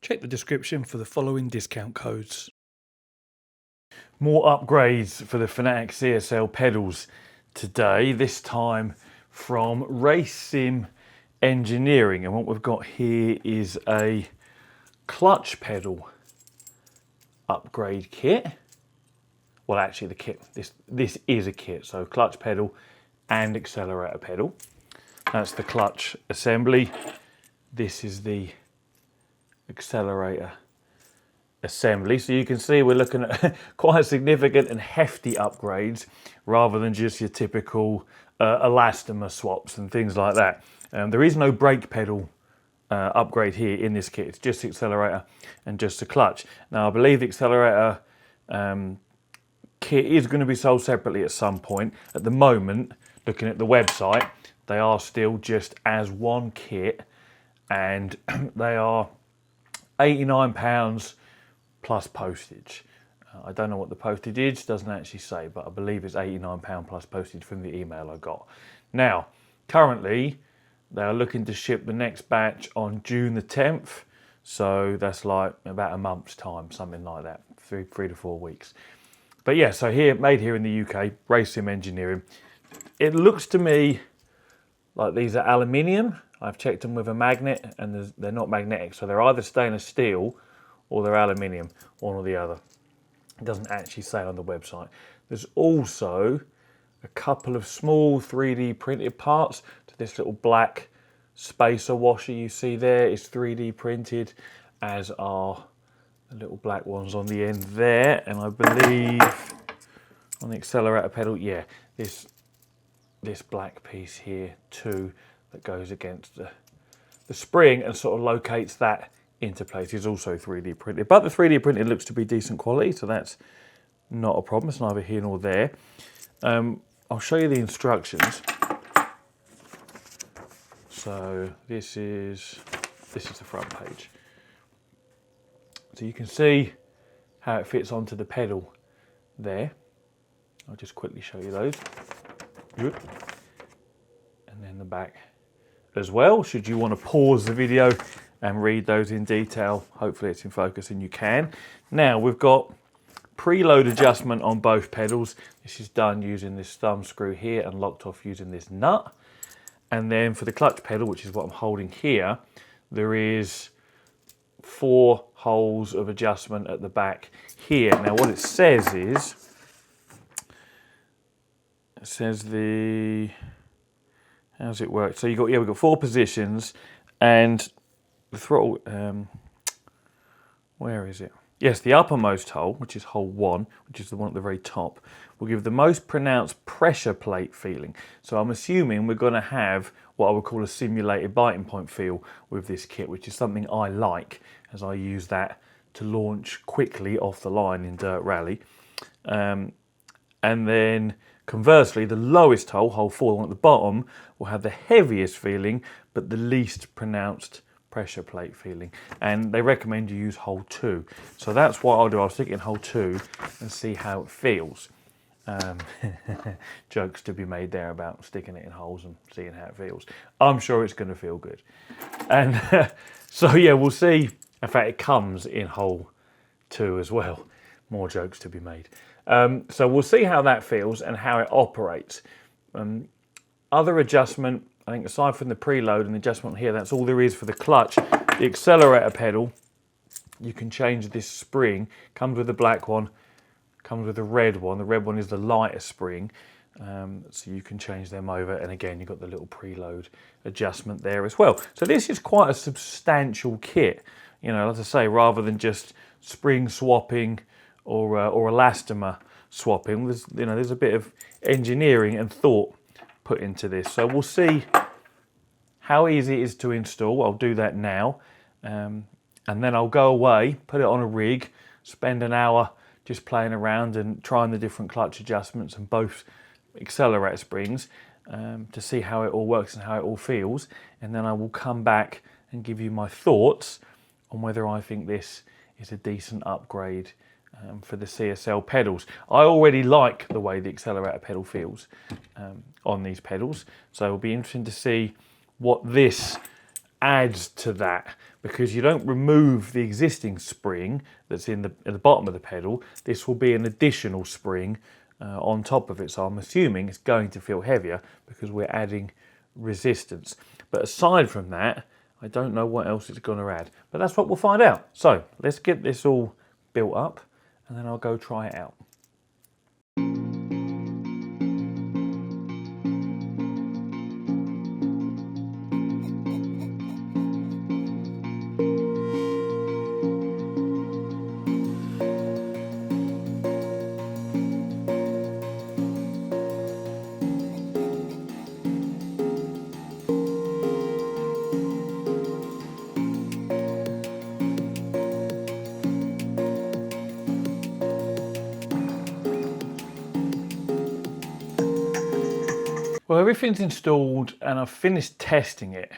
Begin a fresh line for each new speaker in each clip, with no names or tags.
Check the description for the following discount codes. More upgrades for the Fanatec CSL pedals today, this time from Race Sim Engineering. And what we've got here is a clutch pedal upgrade kit. Well, actually the kit, this is a kit, so clutch pedal and accelerator pedal. That's the clutch assembly. This is the accelerator assembly. So you can see we're looking at quite significant and hefty upgrades rather than just your typical elastomer swaps and things like that. There is no brake pedal upgrade here in this kit. It's just the accelerator and just the clutch. Now I believe the accelerator kit is going to be sold separately at some point. At the moment, looking at the website, they are still just as one kit, and they are £89 plus postage. I don't know what the postage is, doesn't actually say, but I believe it's £89 plus postage from the email I got. Now, currently, they are looking to ship the next batch on June the 10th, so that's like about a month's time, something like that, three to 4 weeks. But yeah, so here, made here in the UK, Race Sim Engineering. It looks to me like these are aluminium. I've checked them with a magnet and they're not magnetic. So they're either stainless steel or they're aluminium, one or the other. It doesn't actually say on the website. There's also a couple of small 3D printed parts to this little black spacer washer you see there. It's 3D printed, as are the little black ones on the end there. And I believe on the accelerator pedal, yeah, this black piece here too, that goes against the spring and sort of locates that into place, is also 3D printed. But the 3D printed looks to be decent quality, so that's not a problem. It's neither here nor there. I'll show you the instructions. So this is the front page. So you can see how it fits onto the pedal there. I'll just quickly show you those. And then the back as well, should you want to pause the video and read those in detail. Hopefully it's in focus and you can. Now we've got preload adjustment on both pedals. This is done using this thumb screw here and locked off using this nut. And then for the clutch pedal, which is what I'm holding here, there is 4 holes of adjustment at the back here. Now what it says is, it says how's it work? So we've got 4 positions, and the throttle, where is it? Yes, the uppermost hole, which is hole 1, which is the one at the very top, will give the most pronounced pressure plate feeling. So I'm assuming we're going to have what I would call a simulated biting point feel with this kit, which is something I like, as I use that to launch quickly off the line in dirt rally. And then conversely, the lowest hole, hole 4, the one at the bottom, will have the heaviest feeling, but the least pronounced pressure plate feeling. And they recommend you use hole 2. So that's what I'll do. I'll stick it in hole 2 and see how it feels. Jokes to be made there about sticking it in holes and seeing how it feels. I'm sure it's going to feel good. And so yeah, we'll see. In fact, it comes in hole 2 as well. More jokes to be made. So we'll see how that feels and how it operates. Other adjustment, I think aside from the preload and the adjustment here, that's all there is for the clutch. The accelerator pedal, you can change this spring. Comes with the black one, comes with the red one. The red one is the lighter spring. So you can change them over. And again, you've got the little preload adjustment there as well. So this is quite a substantial kit. You know, as I say, rather than just spring swapping or elastomer swapping, there's a bit of engineering and thought put into this. So we'll see how easy it is to install. I'll do that now, and then I'll go away, put it on a rig, spend an hour just playing around and trying the different clutch adjustments and both accelerator springs to see how it all works and how it all feels. And then I will come back and give you my thoughts on whether I think this is a decent upgrade for the CSL pedals. I already like the way the accelerator pedal feels on these pedals, so it'll be interesting to see what this adds to that, because you don't remove the existing spring that's at the bottom of the pedal. This will be an additional spring on top of it, so I'm assuming it's going to feel heavier because we're adding resistance. But aside from that, I don't know what else it's going to add, but that's what we'll find out. So let's get this all built up and then I'll go try it out. Well, everything's installed and I've finished testing it,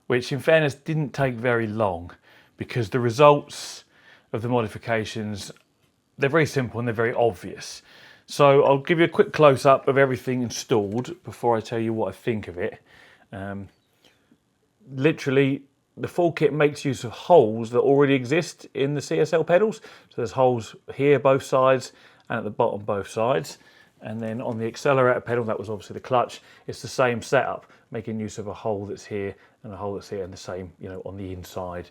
which in fairness didn't take very long because the results of the modifications, they're very simple and they're very obvious. So I'll give you a quick close-up of everything installed before I tell you what I think of it. Literally, the full kit makes use of holes that already exist in the CSL pedals. So there's holes here both sides and at the bottom both sides. And then on the accelerator pedal, that was obviously the clutch, it's the same setup, making use of a hole that's here and a hole that's here, and the same, you know, on the inside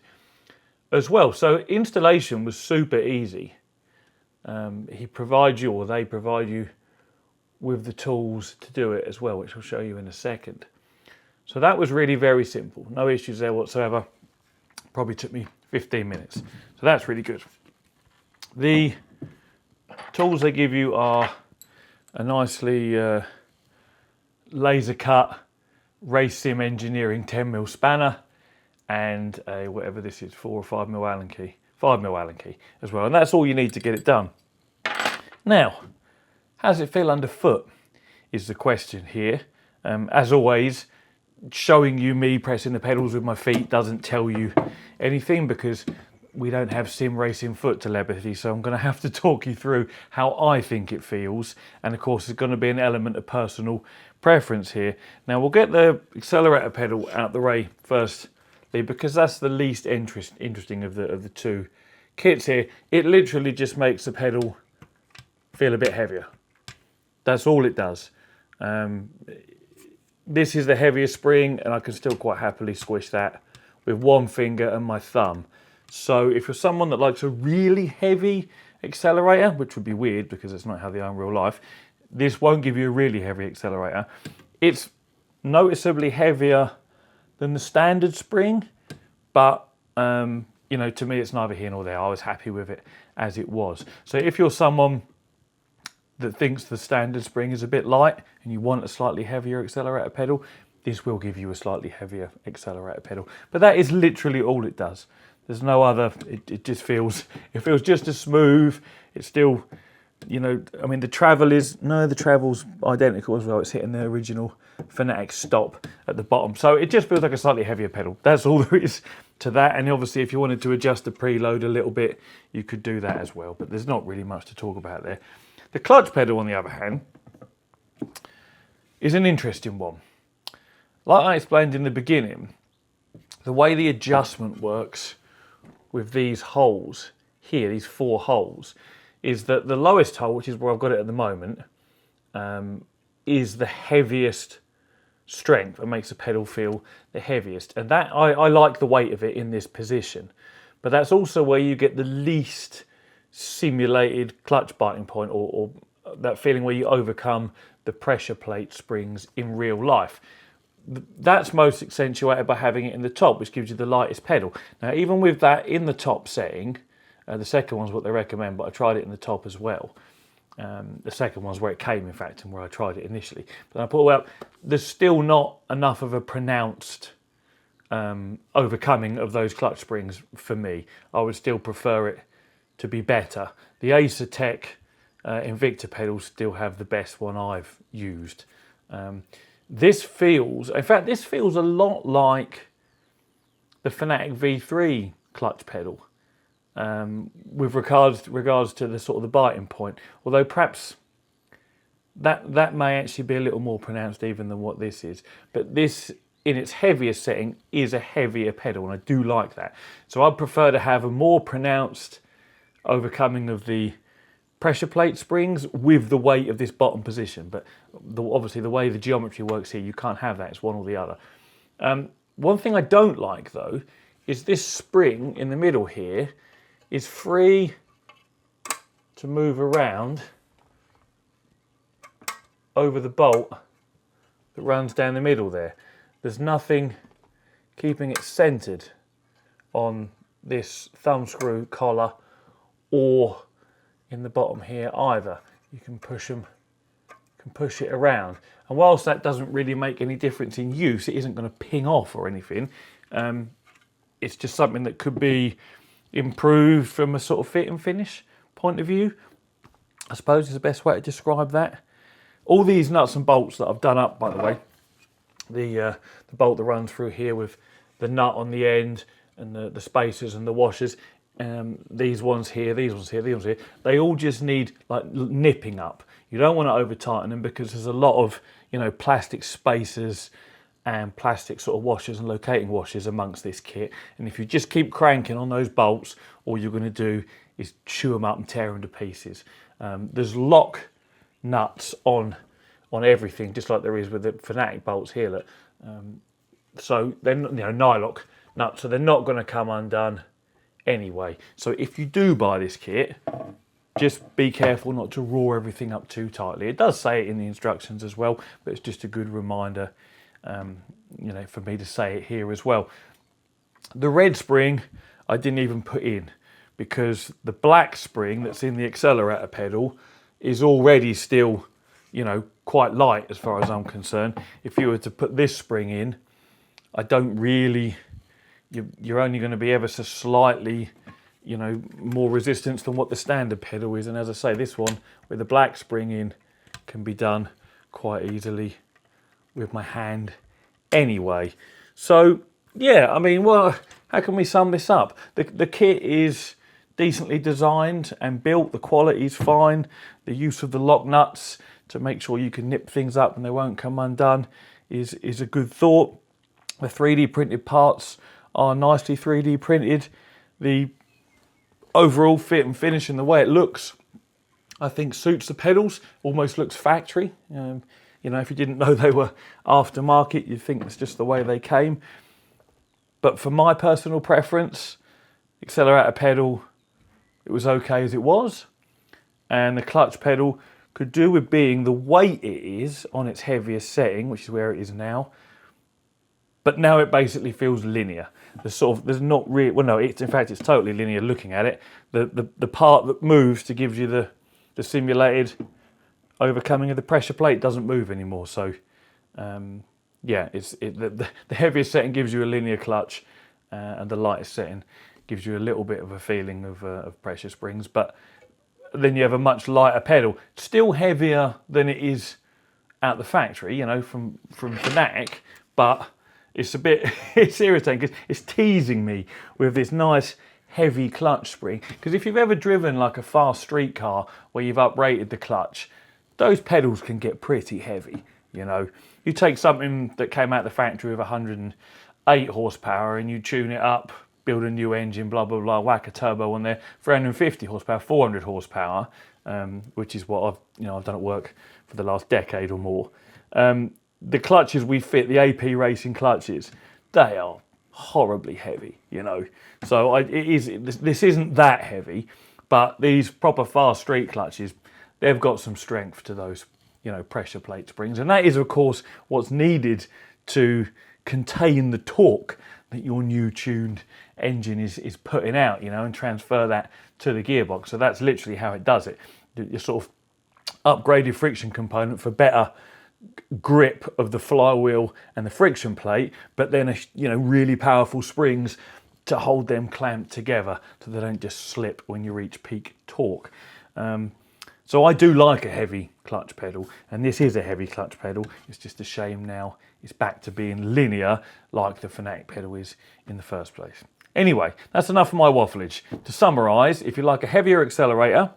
as well. So installation was super easy. He provides you, or they provide you, with the tools to do it as well, which I'll show you in a second. So that was really very simple. No issues there whatsoever. Probably took me 15 minutes. So that's really good. The tools they give you are a nicely laser cut Race Sim Engineering 10mm spanner and a, whatever this is, 4 or 5mm Allen key, 5mm Allen key as well. And that's all you need to get it done. Now, how does it feel underfoot is the question here. As always, showing you me pressing the pedals with my feet doesn't tell you anything because we don't have sim racing foot telepathy, so I'm going to have to talk you through how I think it feels. And of course, there's going to be an element of personal preference here. Now, we'll get the accelerator pedal out the way first, because that's the least interesting of the two kits here. It literally just makes the pedal feel a bit heavier. That's all it does. This is the heaviest spring, and I can still quite happily squish that with one finger and my thumb. So if you're someone that likes a really heavy accelerator, which would be weird because it's not how they are in real life, this won't give you a really heavy accelerator. It's noticeably heavier than the standard spring, but you know, to me it's neither here nor there. I was happy with it as it was. So if you're someone that thinks the standard spring is a bit light and you want a slightly heavier accelerator pedal, this will give you a slightly heavier accelerator pedal. But that is literally all it does. There's no other, it just feels, it feels just as smooth. It's still, you know, I mean, the travel's identical as well. It's hitting the original Fanatec stop at the bottom. So it just feels like a slightly heavier pedal. That's all there is to that. And obviously, if you wanted to adjust the preload a little bit, you could do that as well. But there's not really much to talk about there. The clutch pedal, on the other hand, is an interesting one. Like I explained in the beginning, the way the adjustment works with these holes here, these 4 holes, is that the lowest hole, which is where I've got it at the moment, is the heaviest strength and makes the pedal feel the heaviest. And that I like the weight of it in this position, but that's also where you get the least simulated clutch biting point, or that feeling where you overcome the pressure plate springs in real life. That's most accentuated by having it in the top, which gives you the lightest pedal. Now, even with that in the top setting, the second one's what they recommend, but I tried it in the top as well. The second one's where it came, in fact, and where I tried it initially. But I put, well, there's still not enough of a pronounced overcoming of those clutch springs for me. I would still prefer it to be better. The Acertec Invicta pedals still have the best one I've used. This feels, in fact, this feels a lot like the Fanatec V3 clutch pedal. with regards to the sort of the biting point. Although perhaps that may actually be a little more pronounced even than what this is. But this, in its heavier setting, is a heavier pedal, and I do like that. So I'd prefer to have a more pronounced overcoming of the pressure plate springs with the weight of this bottom position. But obviously the way the geometry works here, you can't have that. It's one or the other. One thing I don't like though is this spring in the middle here is free to move around over the bolt that runs down the middle there. There's nothing keeping it centered on this thumb screw collar or in the bottom here either. You can push it around. And whilst that doesn't really make any difference in use, it isn't going to ping off or anything. It's just something that could be improved from a sort of fit and finish point of view, I suppose is the best way to describe that. All these nuts and bolts that I've done up, by the way, the bolt that runs through here with the nut on the end and the spacers and the washers, these ones here, these ones here, these ones here, they all just need like nipping up. You don't want to over tighten them because there's a lot of, you know, plastic spacers and plastic sort of washers and locating washers amongst this kit. And if you just keep cranking on those bolts, all you're going to do is chew them up and tear them to pieces. There's lock nuts on everything, just like there is with the Fanatec bolts here. Look. So they're, you know, nylock nuts, so they're not going to come undone anyway. So if you do buy this kit, just be careful not to raw everything up too tightly. It does say it in the instructions as well, but it's just a good reminder, you know, for me to say it here as well. The red spring I didn't even put in because the black spring that's in the accelerator pedal is already still, you know, quite light as far as I'm concerned. If you were to put this spring in, I don't really, you're only going to be ever so slightly, you know, more resistance than what the standard pedal is. And as I say, this one with the black spring in can be done quite easily with my hand anyway. So yeah, I mean, well, how can we sum this up? The kit is decently designed and built. The quality is fine. The use of the lock nuts to make sure you can nip things up and they won't come undone is a good thought. The 3D printed parts are nicely 3D printed. The overall fit and finish and the way it looks, I think suits the pedals, almost looks factory. You know, if you didn't know they were aftermarket, you'd think it's just the way they came. But for my personal preference, accelerator pedal, it was okay as it was. And the clutch pedal could do with being the weight it is on its heaviest setting, which is where it is now. But now it basically feels linear. There's not really, well no, in fact it's totally linear looking at it. The part that moves to give you the simulated overcoming of the pressure plate doesn't move anymore. So yeah, the heaviest setting gives you a linear clutch and the lightest setting gives you a little bit of a feeling of pressure springs, but then you have a much lighter pedal, still heavier than it is out the factory, you know, from Fanatec, but it's a bit, it's irritating because it's teasing me with this nice heavy clutch spring. Because if you've ever driven like a fast street car where you've uprated the clutch, those pedals can get pretty heavy, you know. You take something that came out the factory with 108 horsepower and you tune it up, build a new engine, blah, blah, blah, whack a turbo on there, 350 horsepower, 400 horsepower, which is what I've done at work for the last decade or more. The clutches we fit, the AP racing clutches, they are horribly heavy, you know. So this isn't that heavy, but these proper fast street clutches, they've got some strength to those, you know, pressure plate springs. And that is, of course, what's needed to contain the torque that your new tuned engine is putting out, you know, and transfer that to the gearbox. So that's literally how it does it. Your sort of upgraded friction component for better grip of the flywheel and the friction plate, but then really powerful springs to hold them clamped together so they don't just slip when you reach peak torque. So I do like a heavy clutch pedal, and this is a heavy clutch pedal. It's just a shame now it's back to being linear like the Fanatec pedal is in the first place. Anyway, that's enough of my wafflage. To summarise, if you like a heavier accelerator,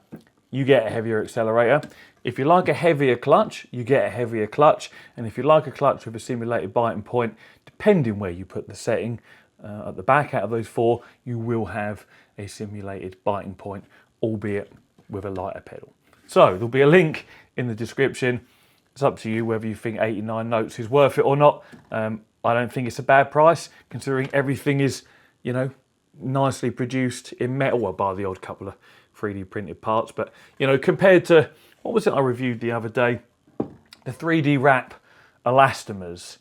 you get a heavier accelerator. If you like a heavier clutch, you get a heavier clutch. And if you like a clutch with a simulated biting point, depending where you put the setting, at the back out of those 4, you will have a simulated biting point, albeit with a lighter pedal. So there'll be a link in the description. It's up to you whether you think 89 notes is worth it or not. I don't think it's a bad price, considering everything is, you know, nicely produced in metal, well, bar the odd couple of 3D printed parts. But, you know, compared to, what was it I reviewed the other day? The 3D wrap elastomers.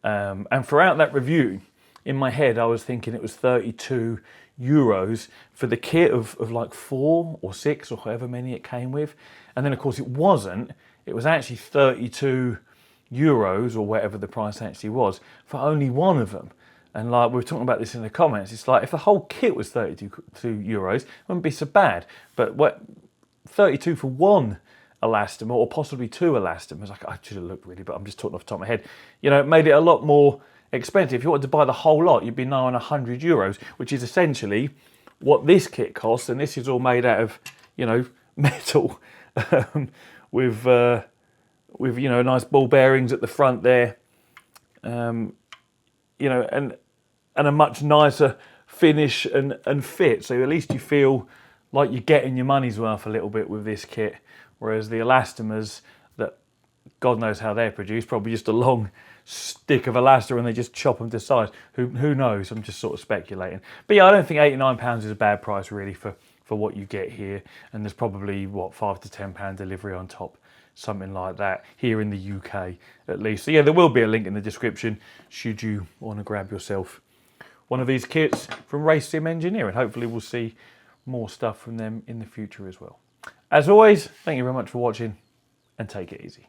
And throughout that review, in my head, I was thinking it was 32 euros for the kit of like 4 or 6 or however many it came with. And then, of course, it wasn't. It was actually 32 euros or whatever the price actually was for only one of them. And like we were talking about this in the comments, it's like if the whole kit was 32 euros, it wouldn't be so bad. But what 32 for one elastomer, or possibly 2 elastomers, I should have looked really, but I'm just talking off the top of my head. You know, it made it a lot more expensive. If you wanted to buy the whole lot, you'd be now on 100 euros, which is essentially what this kit costs. And this is all made out of, you know, metal with you know, nice ball bearings at the front there, you know, and a much nicer finish and fit. So at least you feel like you're getting your money's worth a little bit with this kit. Whereas the elastomers, that God knows how they're produced, probably just a long stick of elastomer and they just chop them to size. Who knows? I'm just sort of speculating. But yeah, I don't think £89 is a bad price really for what you get here. And there's probably, what, £5 to £10 delivery on top, something like that, here in the UK at least. So yeah, there will be a link in the description should you want to grab yourself one of these kits from Race Sim Engineering. Hopefully we'll see more stuff from them in the future as well. As always, thank you very much for watching, and take it easy.